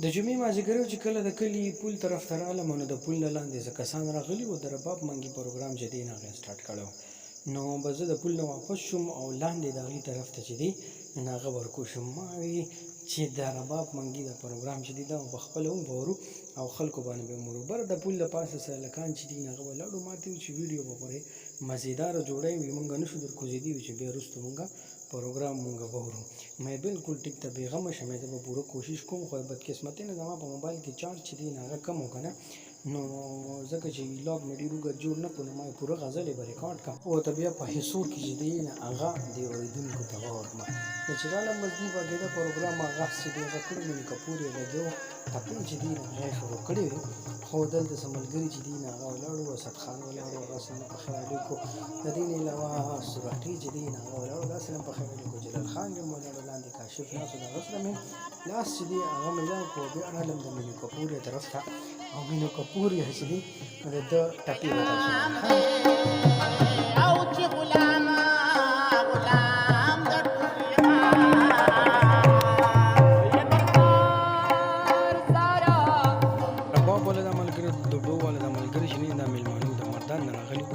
د جمعې مازدیګر چې کله د کلي پول طرف ته رالم نو د پول نه لاندې څه کسان راغلي وو د رباب منګي پروګرام چې دی هغه سټارټ کړی و. نو به زه د پول نه واپس شوم او لاندې د هغې طرف ته چې دی هغه ورکو شوم. ما وی چې د رباب منګي د پروګرام چې دی دا به خپله هم وورو او خلکو باندې به مرو. بر د پول د پاسه څه هلکان چې دي هغه ولاړو ما ته وي چې ویډیو به پورې مزیداره جوړی وي مونږ نه شو در کوزېدي وي چې بیا وروسته مونږ پروګرام مونږ وورو. مې بالکل ټیک ته بېغمه شم زه به پوره کوشش کوم خو بدقسمتۍ نه زما په موبایل کې چارج چې دی هغه کم و که نه نو ځکه چې ولاګ مې ډېر اوږد جوړ نه کړو نو ما یې پوره غزلې به ریکارډ کړم او ته بیا په حصو کې چې دی هغه د اورېدونکو ته واورم. نو چې رالم بس دوی به د پروګرام آغاز چې دی هغه کړی مینې کپور یې لګیا و ټپې چې دی هغه یې شروع کړې وې خو دلته څه ملګري چې دي هغه ولاړ و اسد خان ولاړ و هغه سلام په خیر علیکو د دې نه علاوه سورحټي چې دی هغه ولاړ و دا سلام په خیر علیکو جلال خان هم ولاړ و لاندې کاشف ناست و د هغه سره مې لاس چې دی هغه مې ځان کړو بیا رالم د مینې کپور یې طرف ته او مینې کپور یې چې دی د ده ټپې به رباب والا دا ملګري دوډو والا دا ملګري چې نه دا میلمانو د مردان نه راغلي